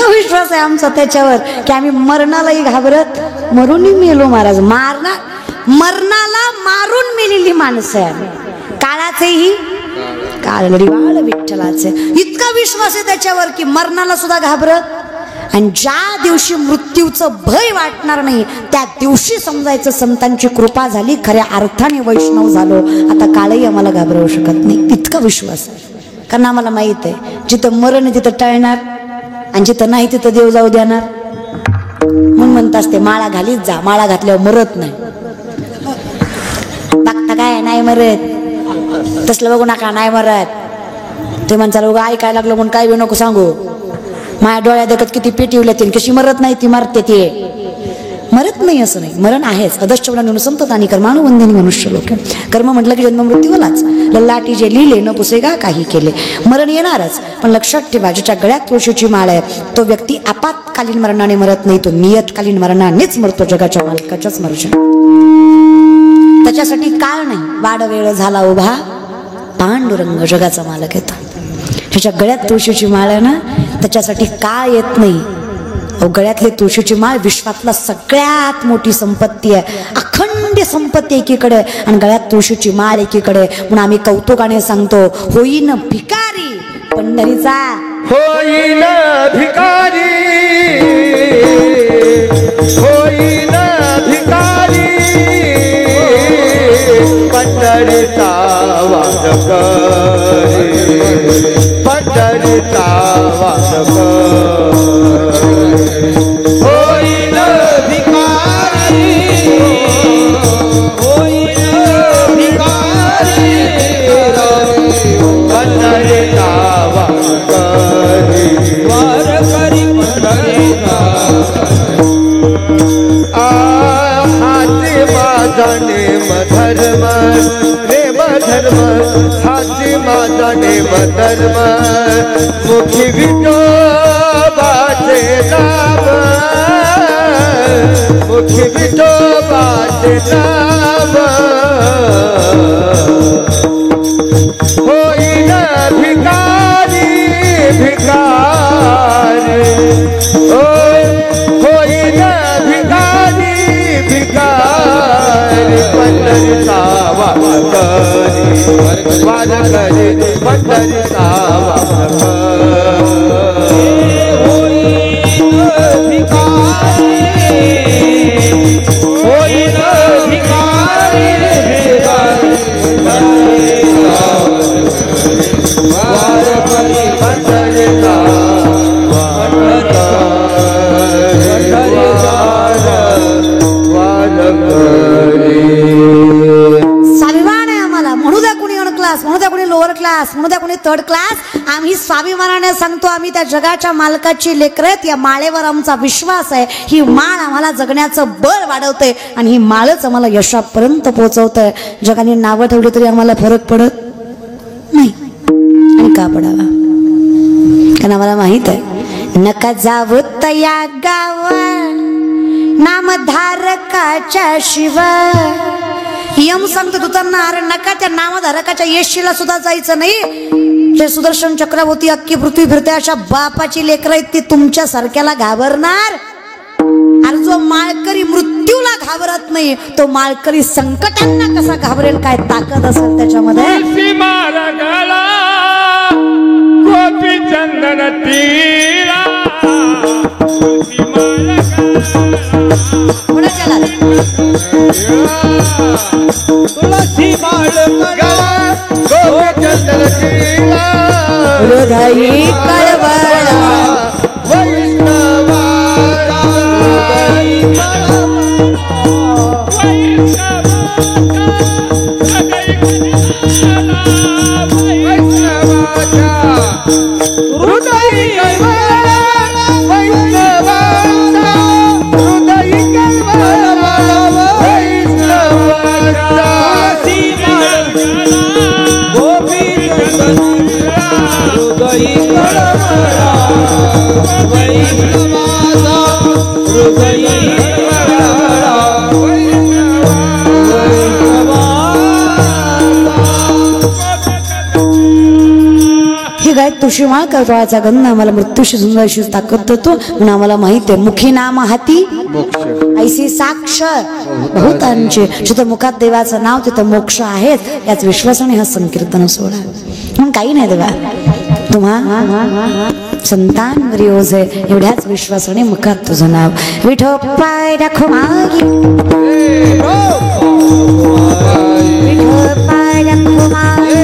इतका विश्वास आहे आमचा त्याच्यावर की आम्ही मरणालाही घाबरत मरूनही मेलो महाराज. मरणाला मारून मेलेली माणसं आहे. काळाचेही काळडिवाळ विठ्ठलाचे. इतका विश्वास आहे त्याच्यावर की मरणाला सुद्धा घाबरत. आणि ज्या दिवशी मृत्यूचं भय वाटणार नाही त्या दिवशी समजायचं संतांची कृपा झाली, खऱ्या अर्थाने वैष्णव झालो. आता काळही आम्हाला घाबरवू शकत नाही. इतका विश्वास आहे. कारण आम्हाला माहित आहे जिथं मरण आहे तिथं टळणार आणि जिथं नाही तिथं देव जाऊ देणार. म्हणून म्हणत असते माळा घालीत जा, माळा घातल्यावर मरत नाही. बघता काय नाही मरत, तसलं बघू नका नाही मरत. ते म्हणतात बघा ऐकायला लागलं म्हणून काय बी नको सांगू. माझ्या डोळ्या देखत किती पेटीवल्या तीन कशी मरत नाही ती मरते. ते मरत नाही असं नाही, मरण आहेच. अदश्चवनाने संतत आणि कर्मानुबंधिनी मनुष्य लोक. कर्म म्हटलं की जन्म मृत्यूलाच. ललाटी जे लिहिले न पुसेगा काही केले. मरण येणारच, पण लक्षात ठेवा ज्याच्या गळ्यात तुळशीची माळ आहे तो व्यक्ती आपत्कालीन मरणाने मरत नाही, तो नियतकालीन मरणानेच मरतो. जगाच्या मालकाच्याच मर्जी. त्याच्यासाठी काळ नाही, वाड वेळ झाला उभा पांडुरंग जगाचा मालक येतो. ज्याच्या गळ्यात तुळशीची माळ आहे ना त्याच्यासाठी काळ येत नाही. गळ्यातली तुळशीची माळ विश्वातला सगळ्यात मोठी संपत्ती आहे. अखंड संपत्ती एकीकडे आणि गळ्यात तुळशीची माळ एकीकडे. म्हणून आम्ही कौतुकाने सांगतो होईन भिकारी पंढरीचा, होईन भिकारी, होईन भिकारी पंढरीचा वारकरी, पंढरीचा वारकरी. होईन भिकारी, होईन भिकारी पंढरीचा वारकरी, वारकरी पंढरीचा. हाती माझा नेम धर्म, नेम धर्म, हाती माझा नेम धर्म, मुखी विठोबाचे नाम, मुखी विठोबाचे नाम. होईन भिकारी, भिकारी, होईन भिकारी, भिकारी पंढरीचा वारकरी, वारकरी पंढरीचा वारकरी. होईन भिकारी, होईन भिकारी, भिकारी पंढरीचा वारकरी, पंढरीचा स्वाभिमान आहे आम्हाला. म्हणू द्या कोणी अन क्लास, म्हणू द्या कोणी लोअर क्लास, म्हणू द्या कोणी थर्ड क्लास, आम्ही स्वाभिमानाने सांगतो आम्ही त्या जगाच्या मालकाची लेकरत. या माळेवर आमचा विश्वास आहे. ही माळ आम्हाला जगण्याचं बळ वाढवते आणि ही माळच आम्हाला यशापर्यंत पोहोचवते. जगाने नावं ठेवली तरी आम्हाला फरक पडत नाही. आणि का पडावा? कारण आम्हाला माहित आहे नका जावं तया गावा नामधारकाच्या शिवाय. यम सांगतो दूतांना अरे नका त्या नामधारकाच्या येशीला सुद्धा जायचं नाही. जे सुदर्शन चक्रवर्ती अख्खी पृथ्वी फिरते अशा बापाची लेकरं आहेत ती तुमच्या सारख्याला घाबरणार. अरे जो माळकरी मृत्यूला घाबरत नाही तो माळकरी संकटांना कसा घाबरेल? काय ताकद असेल त्याच्यामध्ये. चंदन तीरा तुलसी माळ चंदन तीरा हृदय कळवळा वैष्णवाला तुशी माळ करतोळाचा गंध आम्हाला मृत्यूशी झुंजायची ताकद देतो म्हणून आम्हाला माहिती आहे मुखी नाम हाती मोक्ष ऐसी साक्ष बहुतांचे जिथं मुखात देवाचं नाव तिथं मोक्ष आहेत याच विश्वासाने हा संकीर्तन सोहळा म्हणून काही नाही देवा तुम्हा संतान ओझ आहे एवढ्याच विश्वासाने मुखात तुझं नाव विठो पाय दाखव मागी विठो पाय दाखव मागी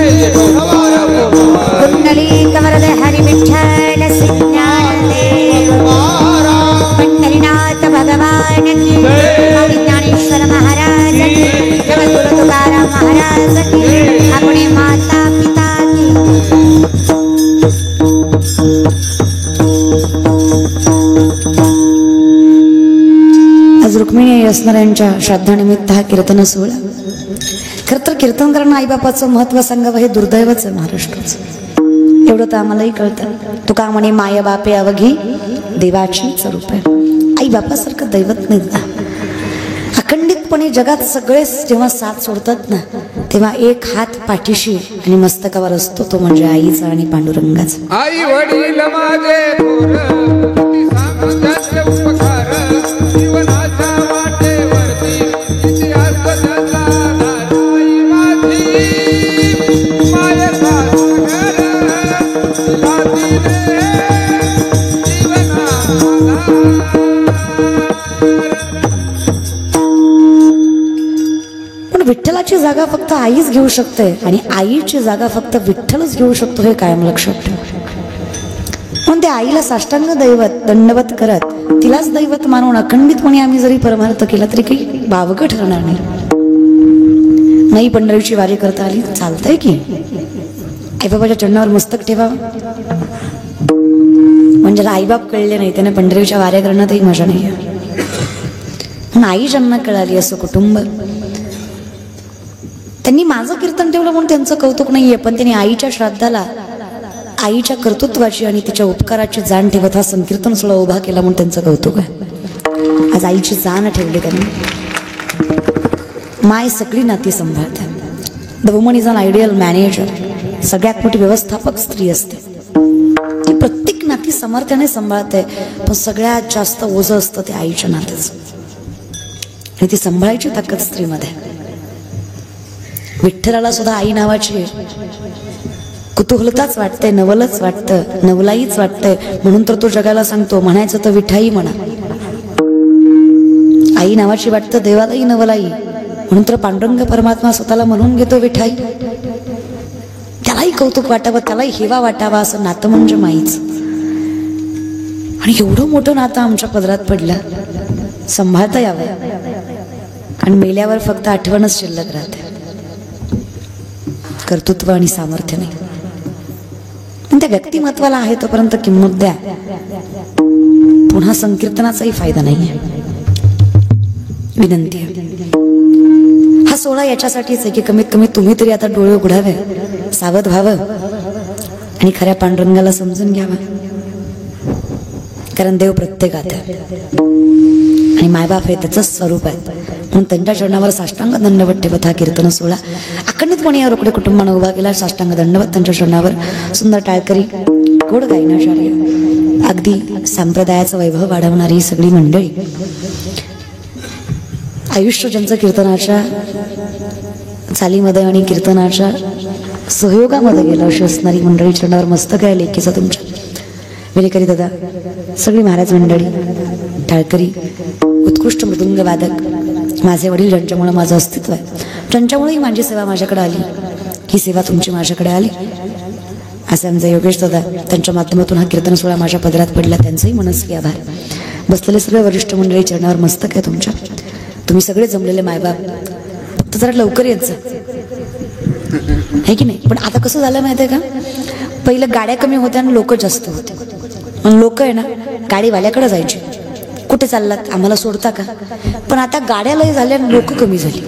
कुंडली कमरदे हरी विठ्ठल सिंहादेव पंढरीनाथ भगवान की ज्ञानेश्वर महाराज की जगद्गुरु तुकाराम महाराज की अपने माता पिता की आज रुक्मिणी असणाऱ्यांच्या श्राद्धानिमित्त हा कीर्तन सोहळा खर तर कीर्तन करणं आईबापाचं महत्व सांगावं हे दुर्दैवच आहे महाराष्ट्राचं एवढं तर आम्हालाही कळतं तुका म्हणे माय बापे अवघी देवाचीच रूप आहे आई बापासारखं दैवत नाही अखंडितपणे जगात सगळेच जेव्हा साथ सोडतात ना तेव्हा एक हात पाठीशी आणि मस्तकावर असतो तो म्हणजे आईचा आणि पांडुरंगाचा आई वडील माझे थोर त्याचे उपकार जीवनाच्या वाटेवरती इतिहास त्याचा आई माझी मायेचा सागर तिला दिले विठ्ठलाची जागा फक्त आईच घेऊ शकते आणि आईची जागा फक्त विठ्ठलच घेऊ शकतो हे कायम लक्षात ठेव म्हणून त्या आईला साष्टांग दैवत दंडवत करत तिलाच दैवत मानून अखंडितपणे आम्ही जरी परमार्थ केला तरी काही बावगं ठरणार नाही पंढरीची वारी करता आली चालतंय की आईबाबाच्या चरणावर मस्तक ठेवावं म्हणजे आईबाप कळले नाही त्याने पंढरीच्या वाऱ्या करण्यातही मजा नाही म्हणून आई ज्यांना कळाली असं कुटुंब त्यांनी माझं कीर्तन ठेवलं म्हणून त्यांचं कौतुक नाहीये पण त्यांनी आईच्या श्राद्धाला आईच्या कर्तृत्वाची आणि तिच्या उपकाराची जाण ठेवत हा संकीर्तन सोहळा उभा केला म्हणून त्यांचं कौतुक आहे आज आईची जाण ठेवली त्यांनी माय सगळी नाती सांभाळते the woman is an ideal manager सगळ्यात मोठी व्यवस्थापक स्त्री असते ती प्रत्येक नाती सामर्थ्याने सांभाळते पण सगळ्यात जास्त ओझं असतं ते आईच्या नात्याचं आणि ती सांभाळायची ताकद स्त्रीमध्ये विठ्ठलाला सुद्धा आई नावाची कुतूहलताच वाटते नवलच वाटतं नवलाईच वाटतंय म्हणून तर तो जगाला सांगतो म्हणायचं तर विठाई म्हणा आई नावाची वाटतं देवालाही नवलाई म्हणून तर पांडुरंग परमात्मा स्वतःला म्हणून घेतो विठाई त्यालाही कौतुक वाटावं त्यालाही हेवा वाटावा असं नातं म्हणजे माईच आणि एवढं मोठं नातं आमच्या पदरात पडलं सांभाळता यावं आणि मेल्यावर फक्त आठवणच शिल्लक राहते कर्तृत्व आणि सामर्थ्य नाही त्या व्यक्तिमत्वाला आहे तोपर्यंत किंमत द्या पुन्हा संकीर्तनाचाही फायदा नाहीये विनंती आहे हा सोहळा याच्यासाठीच आहे की कमीत कमी तुम्ही तरी आता डोळे उघडावे सावध व्हावं आणि खऱ्या पांडुरंगाला समजून घ्यावं कारण देव प्रत्येकात आहे आणि मायबाप हे त्याचंच स्वरूप आहे म्हणून त्यांच्या चरणावर साष्टांग दंडवत ठेवत हा कीर्तन सोहळा अखंडितपणे या रोकडे कुटुंबानं उभा केला साष्टांग दंडवत त्यांच्या चरणावर सुंदर टाळकरी गोड गायनाचार्य अगदी संप्रदायाचं वैभव वाढवणारी ही सगळी मंडळी आयुष्य ज्यांचं कीर्तनाच्या चालीमध्ये आणि कीर्तनाच्या सहयोगामध्ये गेलं अशी असणारी मंडळी चरणावर मस्तक आहे लेकीचा तुमच्या विलेकरी दादा सगळी महाराज मंडळी टाळकरी उत्कृष्ट मृदुंग वादक माझे वडील ज्यांच्यामुळे माझं अस्तित्व आहे ज्यांच्यामुळेही माझी सेवा माझ्याकडे आली ही सेवा तुमची माझ्याकडे आली असे आमचे योगेश दादा त्यांच्या माध्यमातून हा कीर्तन सोहळा माझ्या पदरात पडला त्यांचंही मनस्वी आभार बसलेले सगळे वरिष्ठ मंडळी चरणावर मस्तक आहे तुमच्या तुम्ही सगळे जमलेले मायबाप फक्त जरा लवकर येत जा है की नाही पण आता कसं झालं माहिती आहे का पहिलं गाड्या कमी होत्या आणि लोक जास्त होते पण लोक आहे ना गाडीवाल्याकडे जायचे कुठे चाललात आम्हाला सोडता का पण आता गाड्या लय झाल्या आणि लोक कमी झाली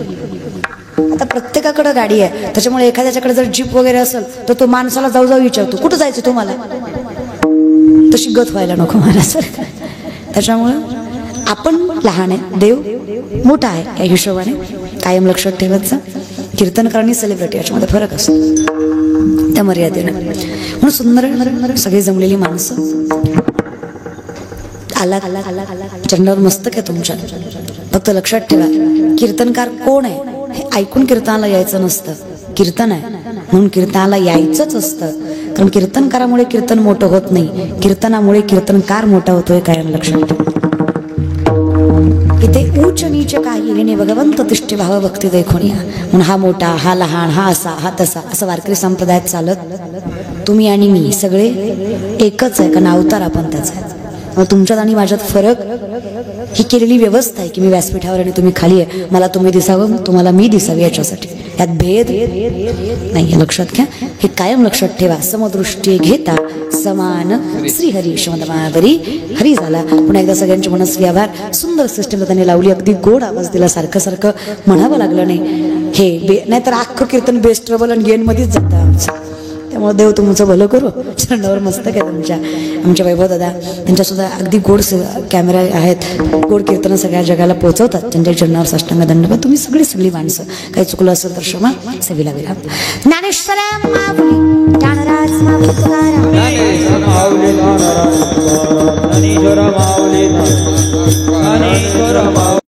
आता प्रत्येकाकडे गाडी आहे त्याच्यामुळे एखाद्याच्याकडे जर जीप वगैरे असेल तर तो माणसाला जाऊ जाऊ विचारतो कुठं जायचं तुम्हाला तशी गत व्हायला नको महाराज त्याच्यामुळं आपण लहान आहे देव मोठा आहे या हिशोबाने कायम लक्षात ठेवायचं कीर्तनकार आणि सेलिब्रिटी याच्यामध्ये फरक असतो त्या मर्यादेनं. म्हणून सुंदर सगळी जमलेली माणसं आला चंद्रावर मस्तक आहे तुमच्या. फक्त लक्षात ठेवा, कीर्तनकार कोण आहे हे ऐकून कीर्तनाला यायचं नसतं. कीर्तन आहे म्हणून कीर्तनाला यायचंच असतं. कारण कीर्तनकारामुळे कीर्तन मोठं होत नाही, कीर्तनामुळे कीर्तनकार मोठा होतोय. कायम लक्षात ठेवा. इथे उच्च नीच काही येणे भगवंत तिष्ठे भाव भक्ती देखुनिया. म्हणून हा मोठा, हा लहान, हा असा, हा तसा असं वारकरी संप्रदायात चालत तुम्ही आणि मी सगळे एकच आहे. कारण अवतार आपण त्याचा आहे. मग तुमच्यात आणि माझ्यात फरक ही केलेली व्यवस्था आहे की मी व्यासपीठावर आणि तुम्ही खाली आहे. मला तुम्ही दिसावं, तुम्हाला मी दिसावी, याच्यासाठी. यात भेद नाही, लक्षात घ्या. हे कायम लक्षात ठेवा. समदृष्टी घेता समान श्रीहरी शमदमावरी हरी झाला. पुन्हा एकदा सगळ्यांचे मनस्वी आभार. सुंदर सिस्टम त्यांनी लावली. अगदी गोड आवाज दिला. सारखं सारखं म्हणावं लागलं नाही. हे नाहीतर अख्खं कीर्तन बेस्ट ट्रबल आणि गेन मध्येच जातं आमचं. त्यामुळे देव तुमचं भलं करू. चरणावर मस्त काय तुमच्या. आमच्या वैभव दादा त्यांच्यासुद्धा अगदी गोड कॅमेरा आहेत. गोड कीर्तन सगळ्या जगाला पोहोचवतात. त्यांच्या चरणावर साष्टांग दंडवत. तुम्ही सगळी माणसं. काही चुकलं असेल तर क्षमा. सेवेला विराम. ज्ञानेश्वर माऊली ज्ञानराज माऊली तुकाराम. ज्ञानेश्वर माऊली